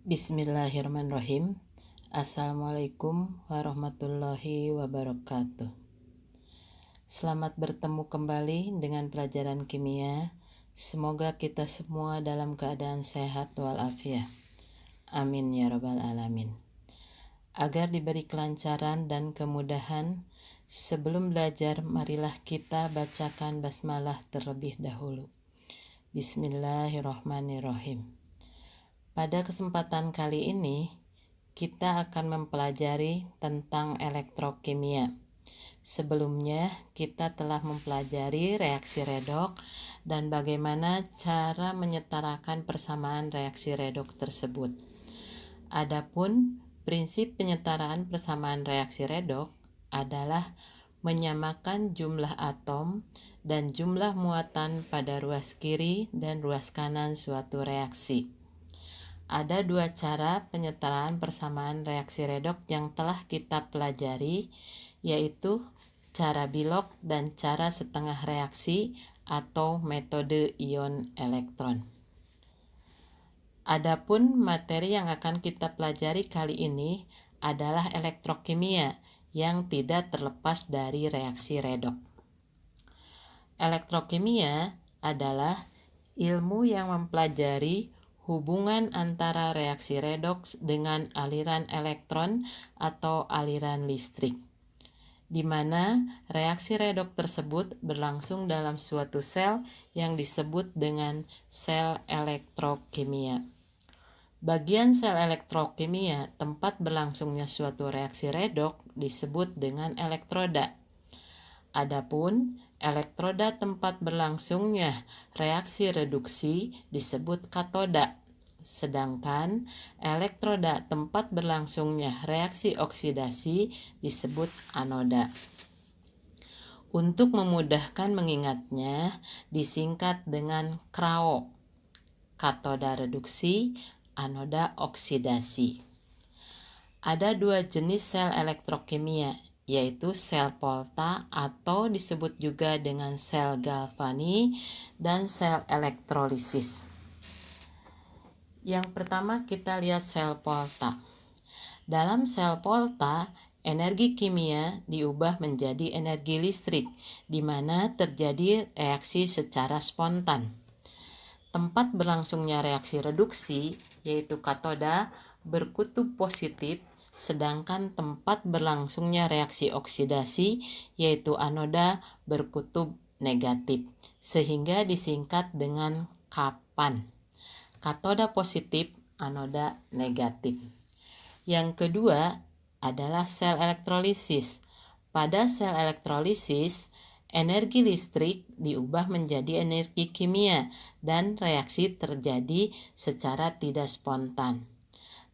Bismillahirrahmanirrahim. Assalamualaikum warahmatullahi wabarakatuh. Selamat bertemu kembali dengan pelajaran kimia. Semoga kita semua dalam keadaan sehat walafiat. Amin ya rabbal alamin. Agar diberi kelancaran dan kemudahan, sebelum belajar marilah kita bacakan basmalah terlebih dahulu. Bismillahirrahmanirrahim. Pada kesempatan kali ini, kita akan mempelajari tentang elektrokimia. Sebelumnya, kita telah mempelajari reaksi redoks dan bagaimana cara menyetarakan persamaan reaksi redoks tersebut. Adapun prinsip penyetaraan persamaan reaksi redoks adalah menyamakan jumlah atom dan jumlah muatan pada ruas kiri dan ruas kanan suatu reaksi. Ada dua cara penyetaraan persamaan reaksi redoks yang telah kita pelajari, yaitu cara Bilog dan cara setengah reaksi atau metode ion elektron. Adapun materi yang akan kita pelajari kali ini adalah elektrokimia yang tidak terlepas dari reaksi redoks. Elektrokimia adalah ilmu yang mempelajari hubungan antara reaksi redoks dengan aliran elektron atau aliran listrik, di mana reaksi redoks tersebut berlangsung dalam suatu sel yang disebut dengan sel elektrokimia. Bagian sel elektrokimia tempat berlangsungnya suatu reaksi redoks disebut dengan elektroda. Adapun elektroda tempat berlangsungnya reaksi reduksi disebut katoda, sedangkan elektroda tempat berlangsungnya reaksi oksidasi disebut anoda. Untuk memudahkan mengingatnya, disingkat dengan KRAO, katoda reduksi, anoda oksidasi. Ada dua jenis sel elektrokimia, yaitu sel Volta atau disebut juga dengan sel Galvani dan sel elektrolisis. Yang pertama kita lihat sel Volta. Dalam sel Volta, energi kimia diubah menjadi energi listrik, di mana terjadi reaksi secara spontan. Tempat berlangsungnya reaksi reduksi, yaitu katoda, berkutub positif, sedangkan tempat berlangsungnya reaksi oksidasi, yaitu anoda, berkutub negatif, sehingga disingkat dengan KAPAN. Katoda positif, anoda negatif. Yang kedua adalah sel elektrolisis. Pada sel elektrolisis, energi listrik diubah menjadi energi kimia dan reaksi terjadi secara tidak spontan.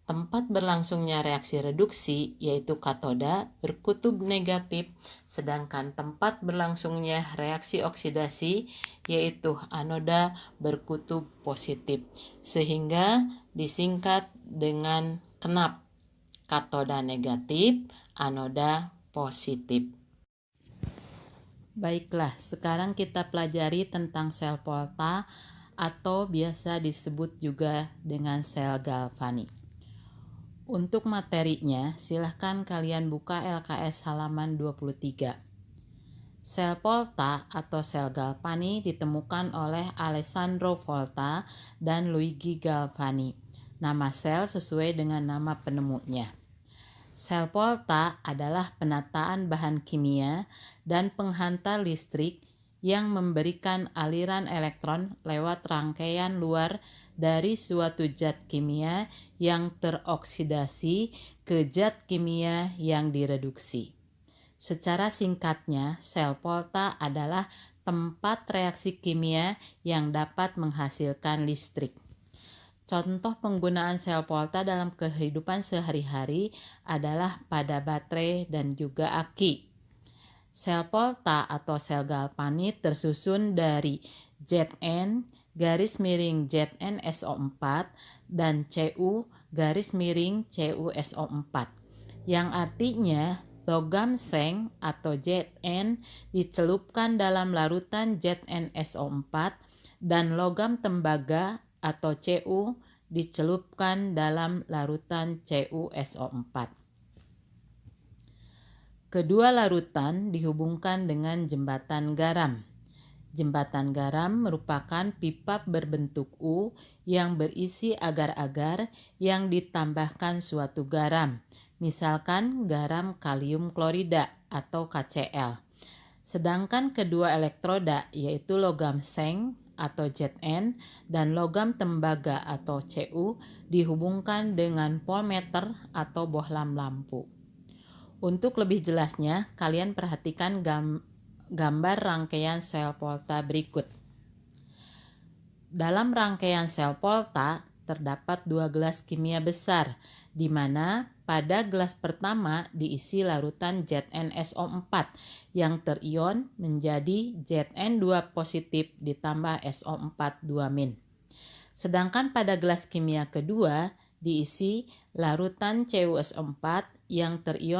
Tempat berlangsungnya reaksi reduksi, yaitu katoda, berkutub negatif, sedangkan tempat berlangsungnya reaksi oksidasi, yaitu anoda, berkutub positif, sehingga disingkat dengan KNAP, katoda negatif, anoda positif. Baiklah, sekarang kita pelajari tentang sel Volta atau biasa disebut juga dengan sel Galvani. Untuk materinya, silahkan kalian buka LKS halaman 23. Sel Volta atau sel Galvani ditemukan oleh Alessandro Volta dan Luigi Galvani. Nama sel sesuai dengan nama penemunya. Sel Volta adalah penataan bahan kimia dan penghantar listrik yang memberikan aliran elektron lewat rangkaian luar dari suatu zat kimia yang teroksidasi ke zat kimia yang direduksi. Secara singkatnya, sel Volta adalah tempat reaksi kimia yang dapat menghasilkan listrik. Contoh penggunaan sel Volta dalam kehidupan sehari-hari adalah pada baterai dan juga aki. Sel Volta atau sel Galvani tersusun dari Zn garis miring ZnSO4 dan Cu garis miring CuSO4, yang artinya logam seng atau Zn dicelupkan dalam larutan ZnSO4 dan logam tembaga atau Cu dicelupkan dalam larutan CuSO4. Kedua larutan dihubungkan dengan jembatan garam. Jembatan garam merupakan pipa berbentuk U yang berisi agar-agar yang ditambahkan suatu garam, misalkan garam kalium klorida atau KCl. Sedangkan kedua elektroda yaitu logam seng atau Zn dan logam tembaga atau Cu dihubungkan dengan voltmeter atau bohlam lampu. Untuk lebih jelasnya, kalian perhatikan gambar rangkaian sel volta berikut. Dalam rangkaian sel volta terdapat 2 gelas kimia besar, di mana pada gelas pertama diisi larutan ZnSO4 yang terion menjadi Zn2 positif ditambah SO4 2-. Sedangkan pada gelas kimia kedua diisi larutan CuSO4 yang terion